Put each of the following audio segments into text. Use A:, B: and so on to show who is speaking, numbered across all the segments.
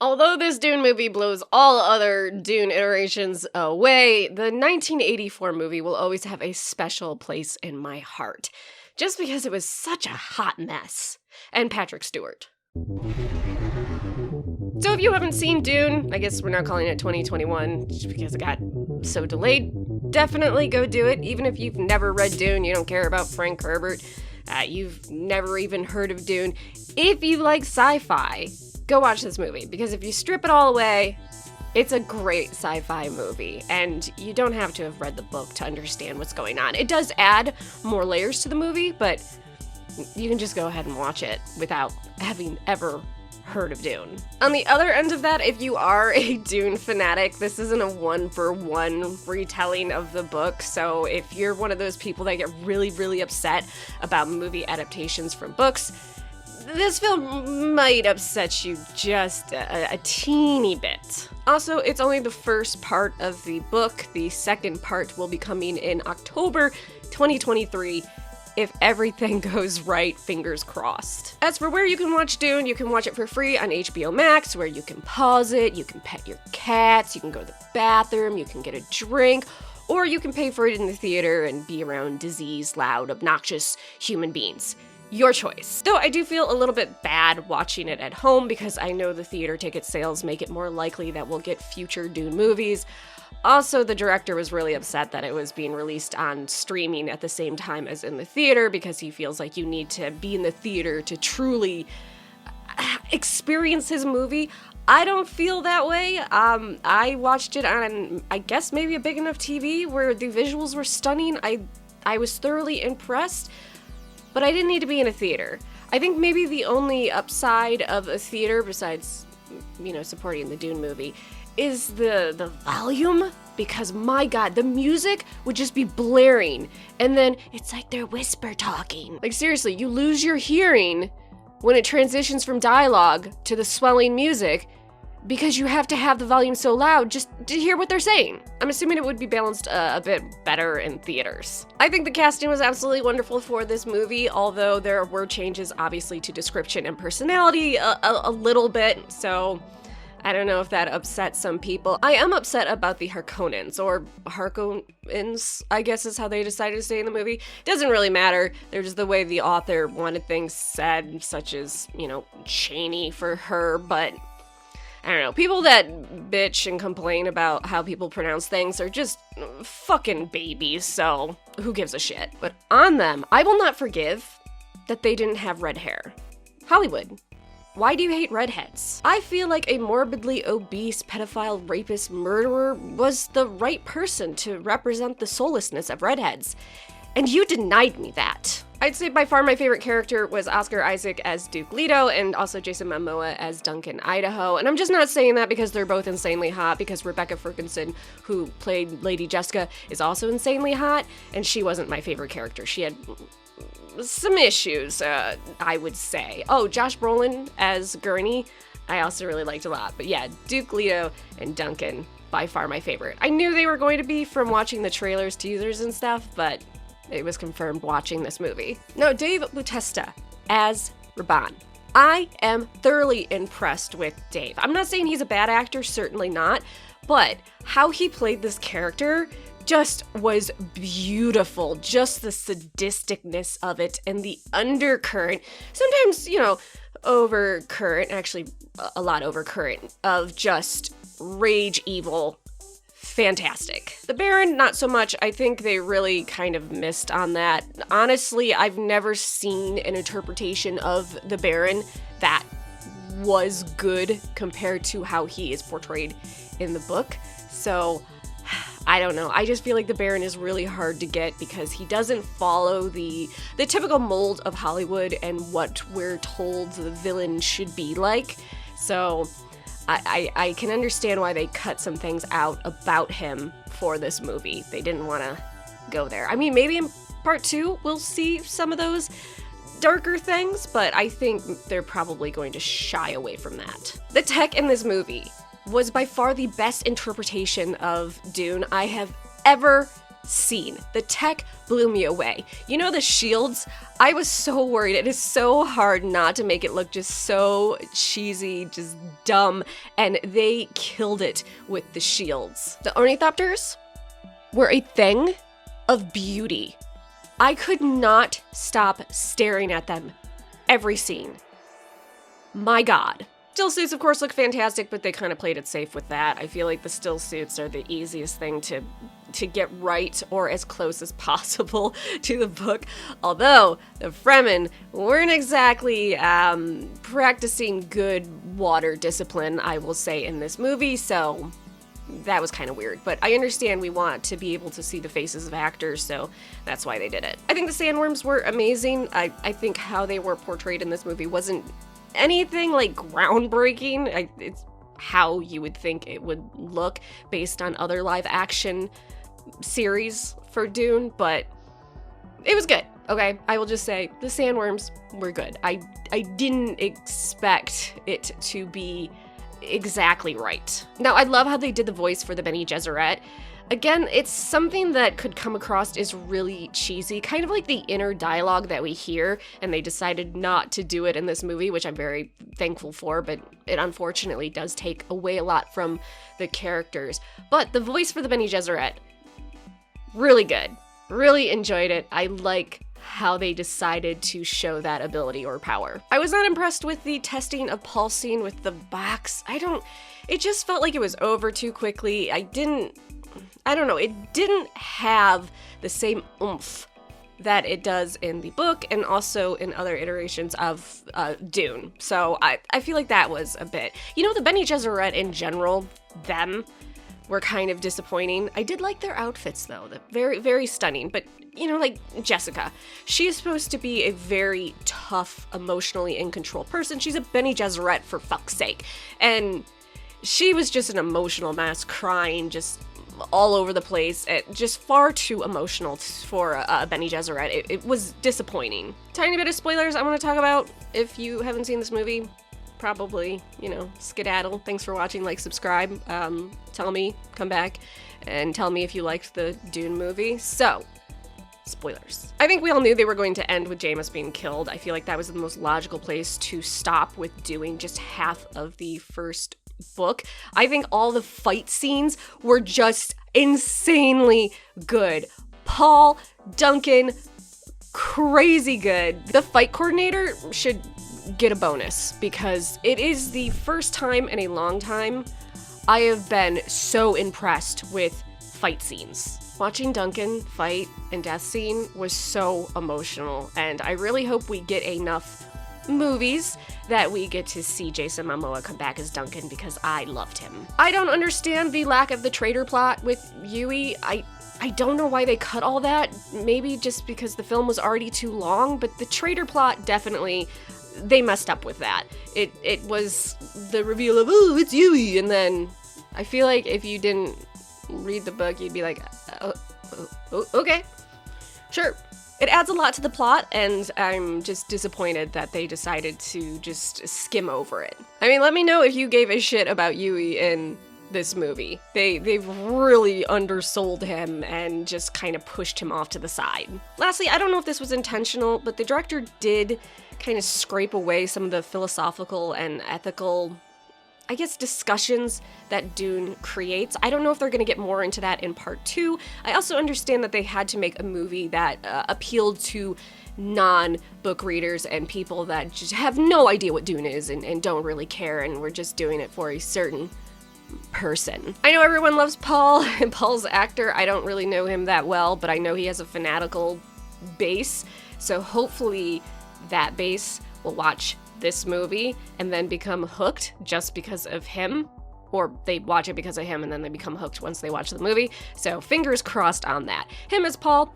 A: Although this Dune movie blows all other Dune iterations away, the 1984 movie will always have a special place in my heart, just because it was such a hot mess. And Patrick Stewart. So if you haven't seen Dune, I guess we're now calling it 2021 just because it got so delayed, definitely go do it. Even if you've never read Dune, you don't care about Frank Herbert, you've never even heard of Dune. If you like sci-fi, go watch this movie, because if you strip it all away, it's a great sci-fi movie, and you don't have to have read the book to understand what's going on. It does add more layers to the movie, but you can just go ahead and watch it without having ever heard of Dune. On the other end of that, if you are a Dune fanatic, this isn't a one-for-one retelling of the book, so if you're one of those people that get really, really upset about movie adaptations from books, this film might upset you just a teeny bit. Also, it's only the first part of the book. The second part will be coming in October 2023. If everything goes right, fingers crossed. As for where you can watch Dune, you can watch it for free on HBO Max, where you can pause it, you can pet your cats, you can go to the bathroom, you can get a drink, or you can pay for it in the theater and be around diseased, loud, obnoxious human beings. Your choice. Though I do feel a little bit bad watching it at home, because I know the theater ticket sales make it more likely that we'll get future Dune movies. Also, the director was really upset that it was being released on streaming at the same time as in the theater, because he feels like you need to be in the theater to truly experience his movie. I don't feel that way. I watched it on, I guess, maybe a big enough TV where the visuals were stunning. I was thoroughly impressed, but I didn't need to be in a theater. I think maybe the only upside of a theater, besides, supporting the Dune movie, is the volume, because my god, the music would just be blaring, and then it's like they're whisper talking. Like, seriously, you lose your hearing when it transitions from dialogue to the swelling music, because you have to have the volume so loud just to hear what they're saying. I'm assuming it would be balanced a bit better in theaters. I think the casting was absolutely wonderful for this movie, although there were changes, obviously, to description and personality a little bit, so I don't know if that upset some people. I am upset about the Harkonnens, or Harkonnens, I guess is how they decided to say in the movie. Doesn't really matter. They're just the way the author wanted things said, such as, Cheney for her, but I don't know. People that bitch and complain about how people pronounce things are just fucking babies, so who gives a shit? But on them, I will not forgive that they didn't have red hair. Hollywood, why do you hate redheads? I feel like a morbidly obese, pedophile, rapist, murderer was the right person to represent the soullessness of redheads, and you denied me that. I'd say by far my favorite character was Oscar Isaac as Duke Leto, and also Jason Momoa as Duncan Idaho. And I'm just not saying that because they're both insanely hot, because Rebecca Ferguson, who played Lady Jessica, is also insanely hot, and she wasn't my favorite character. She had some issues, I would say. Oh, Josh Brolin as Gurney, I also really liked a lot. But yeah, Duke Leto and Duncan, by far my favorite. I knew they were going to be from watching the trailers, teasers, and stuff, but it was confirmed watching this movie. No, Dave Bautista as Rabban. I am thoroughly impressed with Dave. I'm not saying he's a bad actor, certainly not, but how he played this character just was beautiful. Just the sadisticness of it and the undercurrent, sometimes, overcurrent, actually a lot overcurrent, of just rage evil. Fantastic. The Baron, not so much. I think they really kind of missed on that. Honestly, I've never seen an interpretation of the Baron that was good compared to how he is portrayed in the book. So, I don't know. I just feel like the Baron is really hard to get because he doesn't follow the typical mold of Hollywood and what we're told the villain should be like. So I can understand why they cut some things out about him for this movie. They didn't want to go there. I mean, maybe in part 2 we'll see some of those darker things, but I think they're probably going to shy away from that. The tech in this movie was by far the best interpretation of Dune I have ever scene. The tech blew me away. You know the shields? I was so worried. It is so hard not to make it look just so cheesy, just dumb, and they killed it with the shields. The ornithopters were a thing of beauty. I could not stop staring at them every scene. My God. Still suits, of course, look fantastic, but they kind of played it safe with that. I feel like the still suits are the easiest thing to get right, or as close as possible to the book. Although the Fremen weren't exactly practicing good water discipline, I will say, in this movie, so that was kind of weird. But I understand we want to be able to see the faces of actors, so that's why they did it. I think the sandworms were amazing. I think how they were portrayed in this movie wasn't anything like groundbreaking. It's how you would think it would look based on other live action series for Dune, but it was good. Okay, I will just say the sandworms were good. I didn't expect it to be exactly right. Now, I love how they did the voice for the Bene Gesserit. Again, it's something that could come across as really cheesy, kind of like the inner dialogue that we hear, and they decided not to do it in this movie, which I'm very thankful for, but it unfortunately does take away a lot from the characters. But the voice for the Bene Gesserit, really good. Really enjoyed it. I like how they decided to show that ability or power. I was not impressed with the testing of Paul scene with the box. It just felt like it was over too quickly. I don't know, it didn't have the same oomph that it does in the book and also in other iterations of Dune. So I feel like that was a bit. You know, the Bene Gesserit in general, them were kind of disappointing. I did like their outfits though, very, very stunning. But you know, like Jessica, she is supposed to be a very tough, emotionally in control person. She's a Bene Gesserit for fuck's sake. And she was just an emotional mess, crying just all over the place, just far too emotional for Bene Gesserit. It was disappointing. Tiny bit of spoilers I want to talk about. If you haven't seen this movie, probably, skedaddle. Thanks for watching, like, subscribe. Tell me, come back, and tell me if you liked the Dune movie. So, spoilers. I think we all knew they were going to end with Jameis being killed. I feel like that was the most logical place to stop with doing just half of the first book. I think all the fight scenes were just insanely good. Paul, Duncan, crazy good. The fight coordinator should get a bonus because it is the first time in a long time I have been so impressed with fight scenes. Watching Duncan fight and death scene was so emotional, and I really hope we get enough movies that we get to see Jason Momoa come back as Duncan because I loved him. I don't understand the lack of the traitor plot with Yui. I don't know why they cut all that. Maybe just because the film was already too long, but the traitor plot definitely, they messed up with that. It was the reveal of, oh, it's Yui, and then I feel like if you didn't read the book, you'd be like, okay, sure. It adds a lot to the plot, and I'm just disappointed that they decided to just skim over it. I mean, let me know if you gave a shit about Yui in this movie. They've really undersold him and just kind of pushed him off to the side. Lastly, I don't know if this was intentional, but the director did kind of scrape away some of the philosophical and ethical, I guess, discussions that Dune creates. I don't know if they're going to get more into that in part 2. I also understand that they had to make a movie that appealed to non-book readers and people that just have no idea what Dune is and don't really care, and we're just doing it for a certain person. I know everyone loves Paul, and Paul's actor. I don't really know him that well, but I know he has a fanatical base, so hopefully that base will watch this movie and then become hooked just because of him, or they watch it because of him and then they become hooked once they watch the movie. So fingers crossed on that. Him as Paul,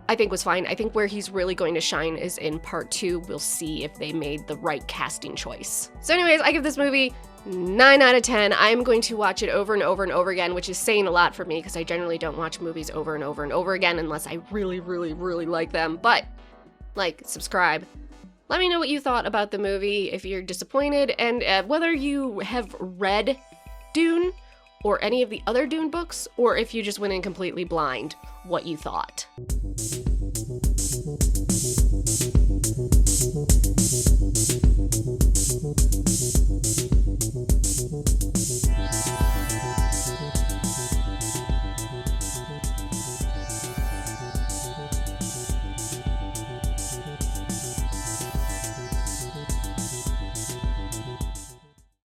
A: I think was fine. I think where he's really going to shine is in part 2. We'll see if they made the right casting choice. So anyways, I give this movie 9 out of 10. I'm going to watch it over and over and over again, which is saying a lot for me because I generally don't watch movies over and over and over again unless I really, really, really like them. But like, subscribe. Let me know what you thought about the movie, if you're disappointed, and whether you have read Dune or any of the other Dune books, or if you just went in completely blind, what you thought.